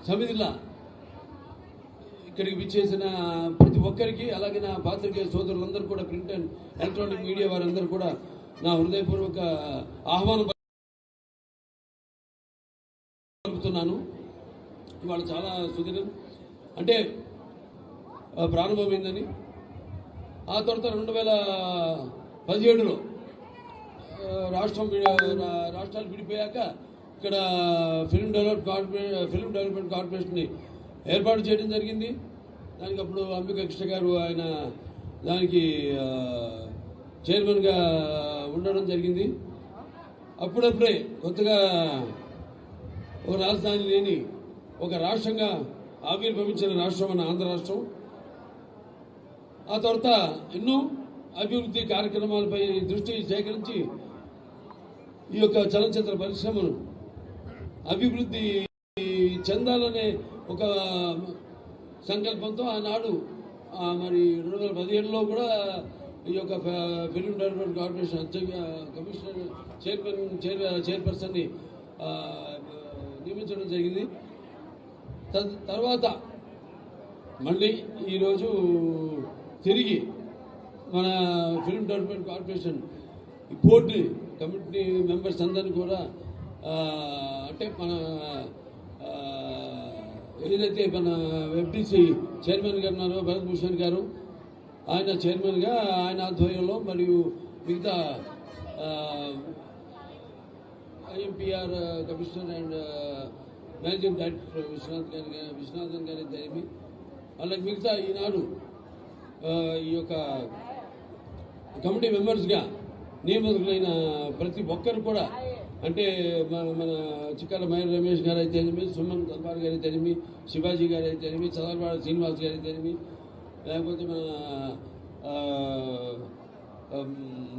సమితిలా ఇక్కడికి విచ్చేసిన ప్రతి ఒక్కరికి, అలాగే నా పాత్రికేయ సోదరులందరూ కూడా, ప్రింట్ అండ్ ఎలక్ట్రానిక్ మీడియా వారందరూ కూడా నా హృదయపూర్వక ఆహ్వానం పలుకుతున్నాను. ఇవాళ చాలా సుదినం అంటే ప్రారంభమైందని. ఆ తర్వాత 2017లో రాష్ట్రాలు విడిపోయాక ఇక్కడ ఫిల్మ్ డెవలప్మెంట్ కార్పొరేషన్ని ఏర్పాటు చేయడం జరిగింది. దానికి అప్పుడు అంబిక కృష్ణ గారు ఆయన దానికి చైర్మన్గా ఉండడం జరిగింది. అప్పుడప్పుడే కొత్తగా ఒక రాజధాని లేని ఒక రాష్ట్రంగా ఆవిర్భవించిన రాష్ట్రం మన ఆంధ్ర రాష్ట్రం. ఆ తర్వాత ఎన్నో అభివృద్ధి కార్యక్రమాలపై దృష్టి సేకరించి ఈ యొక్క చలనచిత్ర పరిశ్రమను అభివృద్ధి చెందాలనే ఒక సంకల్పంతో ఆనాడు మరి 2017లో కూడా ఈ యొక్క ఫిల్మ్ డెవలప్మెంట్ కార్పొరేషన్ కమిషనర్ చైర్పర్సన్ని నియమించడం జరిగింది. తర్వాత మళ్ళీ ఈరోజు తిరిగి మన film development corporation board committee members అందరినీ కూడా అంటే మన ఏదైతే మన ఎఫ్డిసి చైర్మన్ గారు ఉన్నారో భరత్ భూషణ్ గారు, ఆయన చైర్మన్గా ఆయన ఆధ్వర్యంలో మరియు మిగతా IMPR commissioner and managing director Viswanathan గారి జరిపి అలాగే మిగతా ఈనాడు ఈ యొక్క కమిటీ మెంబర్స్గా నియమితులైన ప్రతి ఒక్కరు కూడా, అంటే మన చిక్కాల మహేర్ రమేష్ గారు అయితేనేమి, సుమన్ దల్బార్ గారు అయితేనేమి, శివాజీ గారు అయితేనేమి, చదలవాడ శ్రీనివాస్ గారు అయితేనేమి, లేకపోతే మన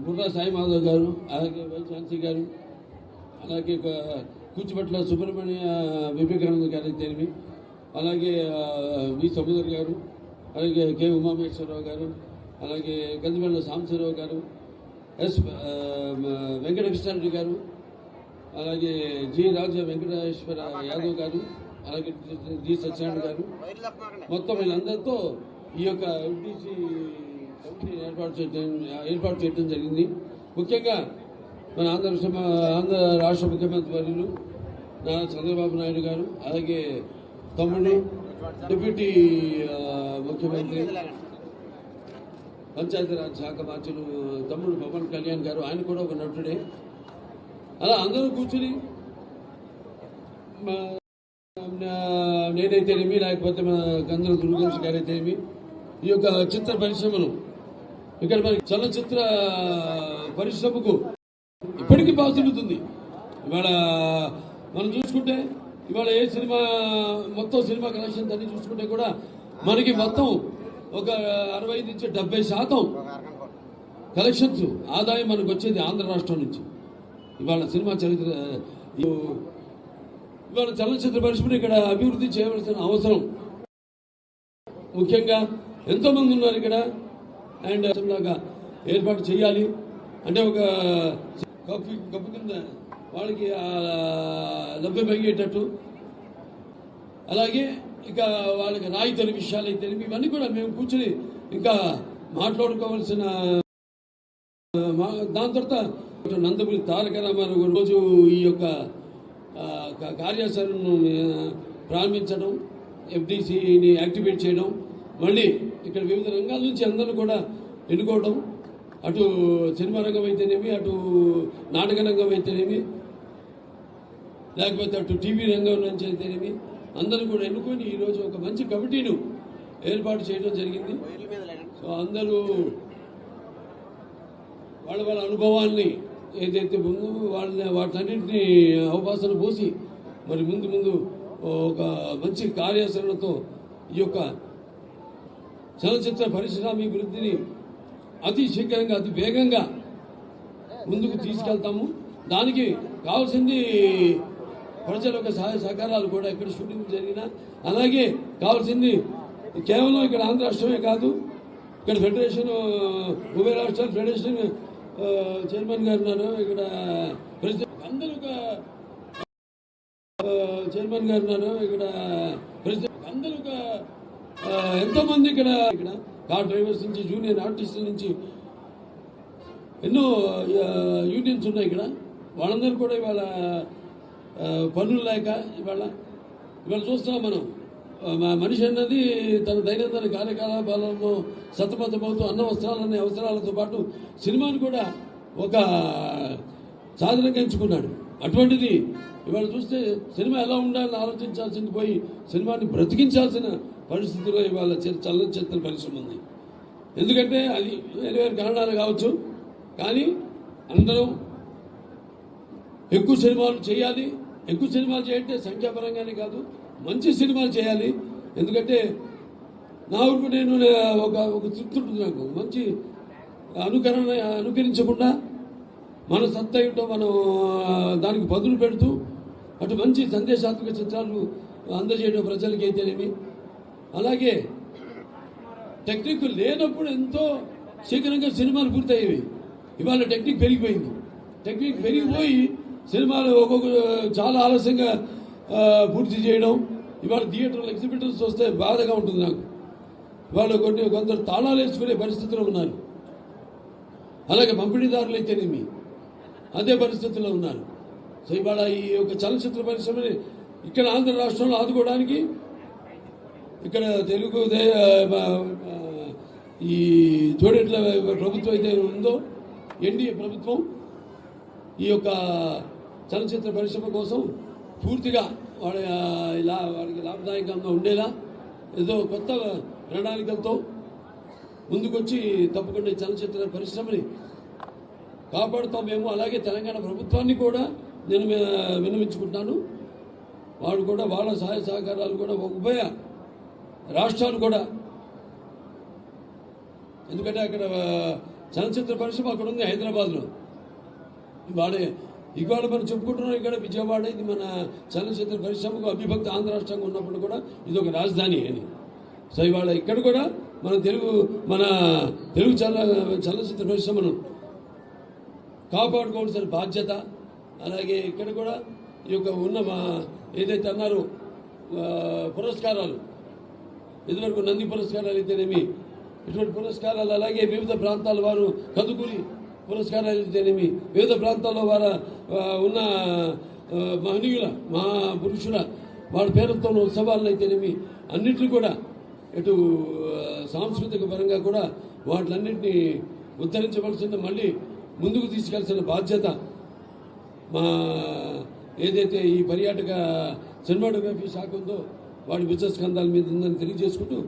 బుర్రా సాయి మాధవ్ గారు, అలాగే వై ఝాన్సీ గారు, అలాగే కూచిపట్ల సుబ్రహ్మణ్య వివేకానంద గారు అయితేనేమి, అలాగే వి సముద్ర గారు, అలాగే కె ఉమామేశ్వరరావు గారు, అలాగే గందిమల్ల సాంబశివరావు గారు, ఎస్ వెంకటకృష్ణారెడ్డి గారు, అలాగే జి రాజ వెంకటేశ్వర యాదవ్ గారు, అలాగే జి సత్యనారాయణ గారు, మొత్తం వీళ్ళందరితో ఈ యొక్క ఎఫ్డిసి కమిటీని ఏర్పాటు చేయడం జరిగింది. ముఖ్యంగా మన ఆంధ్ర రాష్ట్ర ముఖ్యమంత్రి వర్యులు నారా చంద్రబాబు నాయుడు గారు, అలాగే తమ్ముడు డిప్యూటీ ముఖ్యమంత్రి పంచాయతీరాజ్ శాఖ మంత్రులు తమ్ముడు పవన్ కళ్యాణ్ గారు, ఆయన కూడా ఒక నటుడే. అలా అందరూ కూర్చుని నేనైతేనేమి, లేకపోతే మన గంధర్వ దుర్గంశ్ గారైతేనేమి ఈ యొక్క చిత్ర పరిశ్రమను, ఇక్కడ మనకి చలనచిత్ర పరిశ్రమకు ఇప్పటికీ బాగుతుంది. ఇవాళ మనం చూసుకుంటే ఇవాళ ఏ సినిమా మొత్తం సినిమా కలెక్షన్స్ అన్ని చూసుకుంటే కూడా మనకి మొత్తం ఒక 65 నుంచి 70% కలెక్షన్స్ ఆదాయం మనకు వచ్చేది ఆంధ్ర రాష్ట్రం నుంచి. ఇవాళ సినిమా ఇవాళ చలనచిత్ర పరిశ్రమను ఇక్కడ అభివృద్ధి చేయవలసిన అవసరం. ముఖ్యంగా ఎంతోమంది ఉన్నారు ఇక్కడ, అండ్ లాగా ఏర్పాటు చేయాలి. అంటే ఒక కప్పు కింద వాళ్ళకి లభ్యమయ్యేటట్టు, అలాగే ఇక వాళ్ళకి రాయితీ విషయాలు అయితే ఇవన్నీ కూడా మేము కూర్చొని ఇంకా మాట్లాడుకోవాల్సిన. దాని తర్వాత నందమూరి తారక రామారావు రోజు ఈ యొక్క కార్యాచరణను ప్రారంభించడం, ఎఫ్డిసిని యాక్టివేట్ చేయడం, మళ్ళీ ఇక్కడ వివిధ రంగాల నుంచి అందరూ కూడా ఎన్నుకోవడం, అటు సినిమా రంగం అయితేనేమి, అటు నాటక రంగం అయితేనేమి, లేకపోతే అటు టీవీ రంగం నుంచి అయితేనేమి అందరూ కూడా ఎన్నుకొని ఈరోజు ఒక మంచి కమిటీను ఏర్పాటు చేయడం జరిగింది. సో అందరూ వాళ్ళ అనుభవాల్ని ఏదైతే ముందు వాటన్నింటినీ అవకాశాలు పోసి మరి ముందు ఒక మంచి కార్యాచరణతో ఈ యొక్క చలనచిత్ర పరిశ్రమాభివృద్ధిని అతి శీఘ్రంగా అతి వేగంగా ముందుకు తీసుకెళ్తాము. దానికి కావాల్సింది ప్రజల యొక్క సహాయ సహకారాలు కూడా ఇక్కడ షూటింగ్ జరిగినా, అలాగే కావాల్సింది కేవలం ఇక్కడ ఆంధ్ర రాష్ట్రమే కాదు, ఇక్కడ ఫెడరేషన్ ఉభయ రాష్ట్రాల ఫెడరేషన్ చైర్మన్ గారు ఉన్నారు, ఇక్కడ ప్రెసిడెంట్ అందరూ చైర్మన్ గారు ఉన్నారు ఇక్కడ, ప్రెసిడెంట్ అందరూ ఎంతో మంది ఇక్కడ కార్ డ్రైవర్స్ నుంచి జూనియర్ ఆర్టిస్టుల నుంచి ఎన్నో యూనియన్స్ ఉన్నాయి ఇక్కడ. వాళ్ళందరూ కూడా ఇవాళ పనులు లేక ఇవాళ చూస్తున్నాం మనం. మనిషి అన్నది తన దైనందిన కార్యకలాపాలలో సతమతమవుతూ అన్న వస్త్రాలనే అవసరాలతో పాటు సినిమాను కూడా ఒక సాధనంగా ఎంచుకున్నాడు. అటువంటిది ఇవాళ చూస్తే సినిమా ఎలా ఉండాలని ఆలోచించాల్సింది పోయి సినిమాని బ్రతికించాల్సిన పరిస్థితుల్లో ఇవాళ చలనచిత్ర పరిశ్రమ ఉంది. ఎందుకంటే అది వేరే వేరే కారణాలు కావచ్చు, కానీ అందరం ఎక్కువ సినిమాలు చేయాలి. ఎక్కువ సినిమాలు చేయంటే సంఖ్యాపరంగానే కాదు, మంచి సినిమాలు చేయాలి. ఎందుకంటే నా ఊరికి నేను ఒక తృప్తి ఉంటుంది నాకు. మంచి అనుకరించకుండా మన సత్తా ఏంటో మనం దానికి బదులు పెడుతూ అటు మంచి సందేశాత్మక చిత్రాలు అందజేయడం ప్రజలకి అయితేనేమి. అలాగే టెక్నిక్ లేనప్పుడు ఎంతో శీఘ్రంగా సినిమాలు పూర్తయ్యేవి. ఇవాళ టెక్నిక్ పెరిగిపోయింది. టెక్నిక్ పెరిగిపోయి సినిమాలు ఒక్కొక్క చాలా ఆలస్యంగా పూర్తి చేయడం. ఇవాళ థియేటర్లు ఎగ్జిబిటర్స్ వస్తే బాధగా ఉంటుంది నాకు. వాళ్ళు కొందరు తాళాలు వేసుకునే పరిస్థితిలో ఉన్నారు. అలాగే పంపిణీదారులు అయితేనేమి అదే పరిస్థితుల్లో ఉన్నారు. సో ఇవాళ ఈ యొక్క చలనచిత్ర పరిశ్రమని ఇక్కడ ఆంధ్ర రాష్ట్రంలో ఆదుకోవడానికి ఇక్కడ తెలుగు ఈ జోడెట్ల ప్రభుత్వం అయితే ఉందో ఎన్డీఏ ప్రభుత్వం ఈ యొక్క చలనచిత్ర పరిశ్రమ కోసం పూర్తిగా వాడికి లాభదాయకంగా ఉండేలా ఏదో కొత్త ప్రణాళికలతో ముందుకొచ్చి తప్పకుండా ఈ చలనచిత్ర పరిశ్రమని కాపాడుతాం మేము. అలాగే తెలంగాణ ప్రభుత్వాన్ని కూడా నేను విన్నవించుకుంటాను. వాడు కూడా వాళ్ళ సహాయ సహకారాలు కూడా ఉభయ రాష్ట్రాలు కూడా, ఎందుకంటే అక్కడ చలనచిత్ర పరిశ్రమ అక్కడ ఉంది హైదరాబాద్లో. ఇవాళ మనం చెప్పుకుంటున్నాం ఇక్కడ విజయవాడ ఇది మన చలనచిత్ర పరిశ్రమకు అవిభక్త ఆంధ్ర రాష్ట్రంగా ఉన్నప్పుడు కూడా ఇది ఒక రాజధాని అని. సో ఇవాళ ఇక్కడ కూడా మన తెలుగు చలనచిత్ర పరిశ్రమను కాపాడుకోవాల్సిన బాధ్యత. అలాగే ఇక్కడ కూడా ఈ యొక్క ఉన్న ఏదైతే అన్నారో పురస్కారాలు, ఇదివరకు నంది పురస్కారాలు అయితేనేమి ఇటువంటి పురస్కారాలు, అలాగే వివిధ ప్రాంతాల వారు కదుకూరి పురస్కారాలు అయితేనేమి, వివిధ ప్రాంతాల్లో వారు ఉన్న మహనీయుల మహాపురుషుల వాళ్ళ పేరుతో ఉత్సవాలను అయితేనేమి అన్నింటినీ కూడా ఇటు సాంస్కృతిక పరంగా కూడా వాటిలన్నింటినీ ఉద్ధరించవలసిన, మళ్ళీ ముందుకు తీసుకెళ్లాల్సిన బాధ్యత మా ఏదైతే ఈ పర్యాటక సినిమాటోగ్రఫీ శాఖ ఉందో వాడి బిజినెస్ స్కంధాల మీద ఉందని తెలియజేసుకుంటూ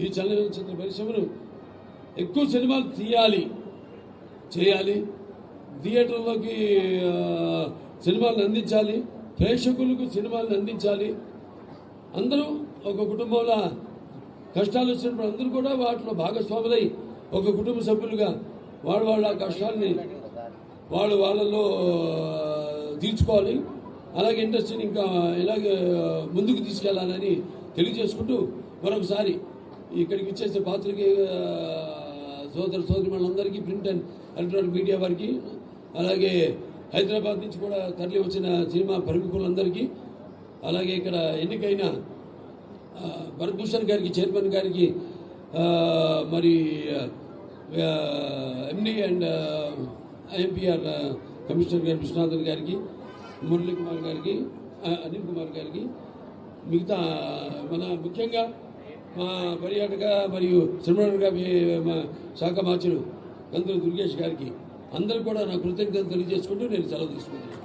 ఈ చలనచిత్ర పరిశ్రమను ఎక్కువ సినిమాలు చేయాలి, థియేటర్లోకి సినిమాలను అందించాలి, ప్రేక్షకులకు సినిమాలను అందించాలి. అందరూ ఒక కుటుంబంలో కష్టాలు వచ్చినప్పుడు అందరూ కూడా వాటిలో భాగస్వాములై ఒక కుటుంబ సభ్యులుగా వాళ్ళ కష్టాన్ని వాళ్ళలో తీర్చుకోవాలి. అలాగే ఇండస్ట్రీని ఇంకా ఇలాగే ముందుకు తీసుకెళ్లాలని తెలియజేసుకుంటూ మరొకసారి ఇక్కడికి ఇచ్చేసే పాత్రికే సోదరులందరికీ, ప్రింట్ అండ్ ఎలక్ట్రానిక్ మీడియా వారికి, అలాగే హైదరాబాద్ నుంచి కూడా తరలి వచ్చిన సినిమా ప్రముఖులందరికీ, అలాగే ఇక్కడ ఎన్నికైన భరత్భూషణ్ గారికి, చైర్మన్ గారికి, మరి ఎండి అండ్ ఐఎంపీఆర్ కమిషనర్ గారి విశ్వనాథన్ గారికి, మురళీ కుమార్ గారికి, అనిల్ కుమార్ గారికి, మిగతా మన ముఖ్యంగా మా పర్యాటక మరియు సినిమాటోగ్రఫీ శాఖ మార్చులు కందుల దుర్గేష్ గారికి అందరూ కూడా నా కృతజ్ఞతలు తెలియజేసుకుంటూ నేను సెలవు తీసుకుంటున్నాను.